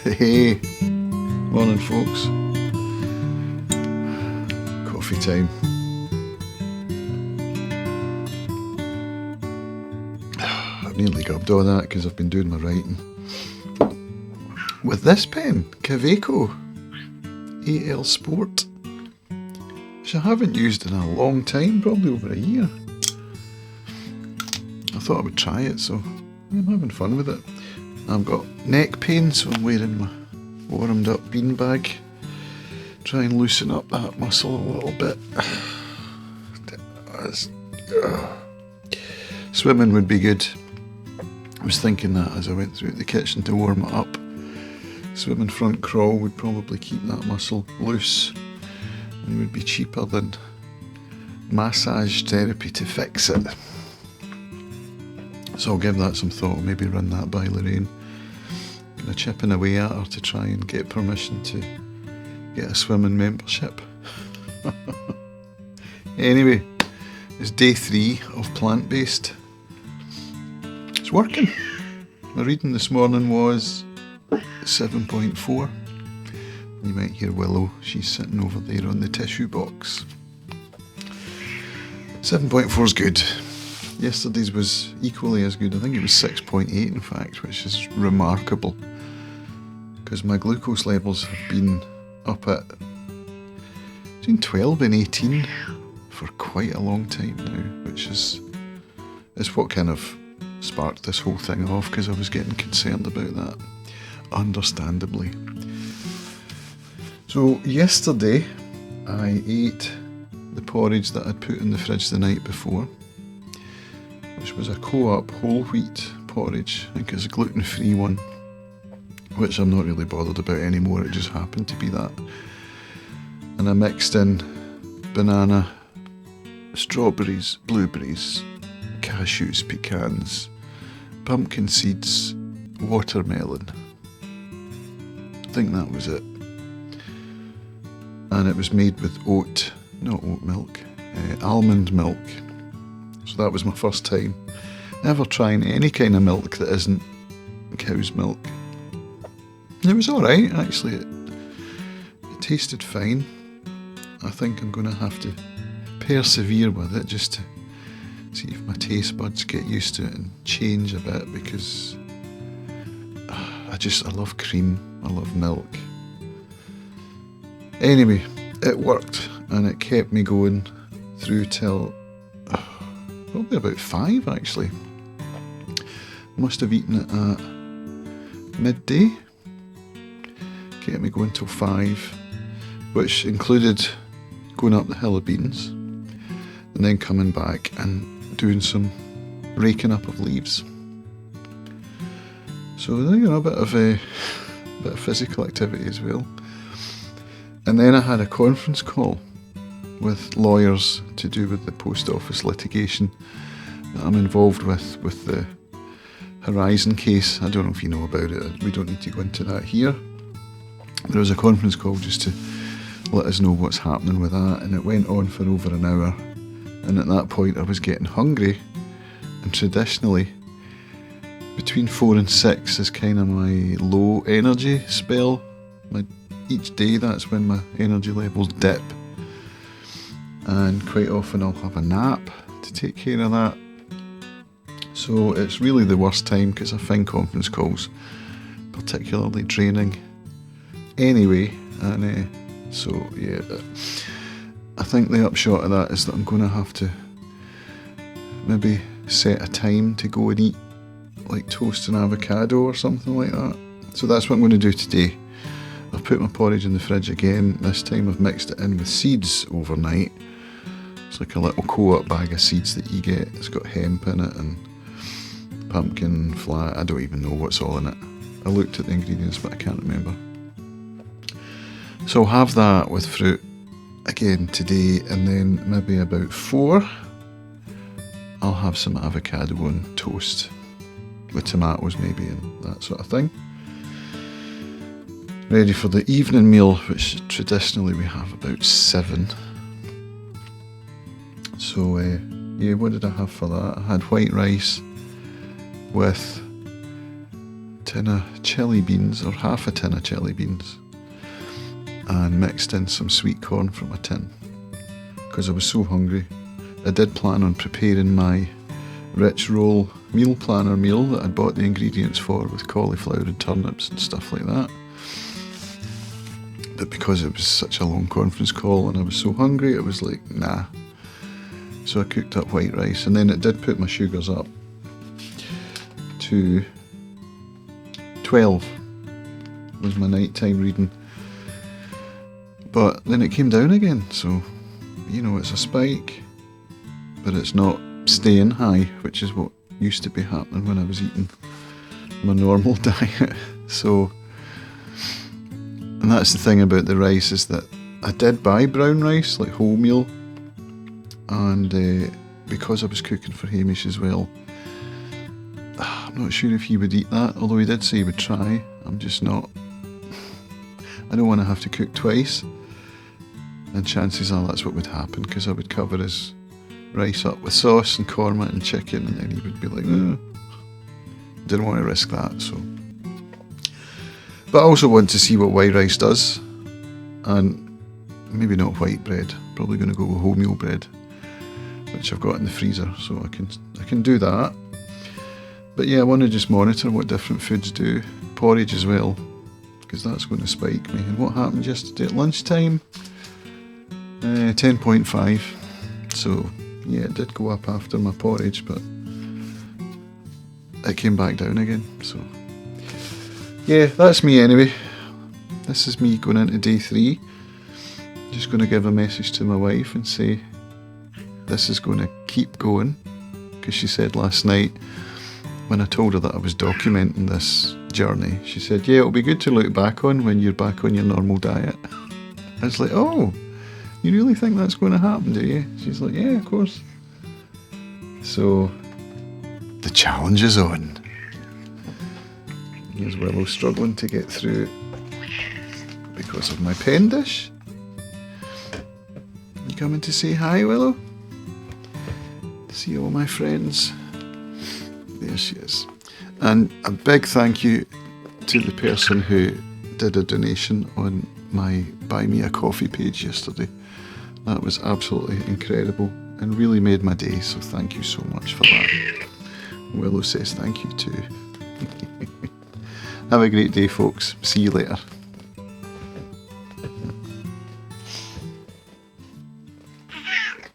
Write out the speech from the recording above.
Hey, morning folks. Coffee time. I've nearly gubbed all that because I've been doing my writing with this pen, Kaweco AL Sport, which I haven't used in a long time, probably over a year. I thought I would try it, so I'm having fun with it. I've got neck pain, so I'm wearing my warmed up beanbag. Try and loosen up that muscle a little bit. Swimming would be good. I was thinking that as I went through the kitchen to warm it up. Swimming front crawl would probably keep that muscle loose and would be cheaper than massage therapy to fix it. So I'll give that some thought, maybe run that by Lorraine. Gonna chipping away at her to try and get permission to get a swimming membership. Anyway, it's day 3 of plant-based. It's working. My reading this morning was 7.4. You might hear Willow, she's sitting over there on the tissue box. 7.4 is good. Yesterday's was equally as good. I think it was 6.8 in fact, which is remarkable because my glucose levels have been up at between 12 and 18 for quite a long time now, which is what kind of sparked this whole thing off, because I was getting concerned about that, understandably. So yesterday I ate the porridge that I'd put in the fridge the night before, which was a Co-op whole wheat porridge. I think it's a gluten-free one, which I'm not really bothered about anymore, it just happened to be that. And I mixed in banana, strawberries, blueberries, cashews, pecans, pumpkin seeds, watermelon. I think that was it. And it was made with not oat milk, almond milk. So that was my first time ever trying any kind of milk that isn't cow's milk. It was alright, actually. It tasted fine. I think I'm going to have to persevere with it just to see if my taste buds get used to it and change a bit, because I love cream, I love milk. Anyway, it worked and it kept me going through till probably about 5 actually. Must have eaten it at midday. Kept me going till 5, which included going up the hill of beans and then coming back and doing some raking up of leaves. So a bit of physical activity as well. And then I had a conference call with lawyers to do with the post office litigation that I'm involved with the Horizon case. I don't know if you know about it, we don't need to go into that here. There was a conference call just to let us know what's happening with that, and it went on for over an hour, and at that point I was getting hungry, and traditionally between 4 and 6 is kind of my low energy spell. Each day that's when my energy levels dip, and quite often I'll have a nap to take care of that. So it's really the worst time because I find conference calls particularly draining anyway. And so yeah, I think the upshot of that is that I'm going to have to maybe set a time to go and eat like toast and avocado or something like that. So that's what I'm going to do today. I've put my porridge in the fridge again. This time I've mixed it in with seeds overnight. It's like a little Co-op bag of seeds that you get. It's got hemp in it and pumpkin, flax. I don't even know what's all in it. I looked at the ingredients but I can't remember. So I'll have that with fruit again today, and then maybe about 4 I'll have some avocado on toast with tomatoes maybe and that sort of thing. Ready for the evening meal, which traditionally we have about 7. So what did I have for that? I had white rice with tin of chili beans, or half a tin of chili beans, and mixed in some sweet corn from a tin because I was so hungry. I did plan on preparing my Rich Roll meal planner meal that I'd bought the ingredients for, with cauliflower and turnips and stuff like that. But because it was such a long conference call and I was so hungry, it was like, nah. So I cooked up white rice, and then it did put my sugars up to 12 was my nighttime reading. But then it came down again, so, you know, it's a spike, but it's not staying high, which is what used to be happening when I was eating my normal diet. So, and that's the thing about the rice, is that I did buy brown rice, like wholemeal, and because I was cooking for Hamish as well, I'm not sure if he would eat that, although he did say he would try. I'm just not. I don't want to have to cook twice, and chances are that's what would happen, because I would cover his rice up with sauce and korma and chicken, and then he would be like, oh. Didn't want to risk that. So, but I also want to see what white rice does, and maybe not white bread, probably going to go with wholemeal bread, which I've got in the freezer, so I can do that. But yeah, I want to just monitor what different foods do. Porridge as well, because that's going to spike me. And what happened yesterday at lunchtime? 10.5. So yeah, it did go up after my porridge, but it came back down again. So yeah, that's me anyway. This is me going into day 3. Just going to give a message to my wife and say this is going to keep going, because she said last night, when I told her that I was documenting this journey, she said, yeah, it'll be good to look back on when you're back on your normal diet. I was like, oh, you really think that's going to happen, do you? She's like, yeah, of course. So, the challenge is on. Here's Willow struggling to get through because of my pen dish. You coming to say hi, Willow? See all my friends. There she is. And a big thank you to the person who did a donation on my Buy Me a Coffee page yesterday. That was absolutely incredible and really made my day, so thank you so much for that. Willow says thank you too. Have a great day, folks. See you later.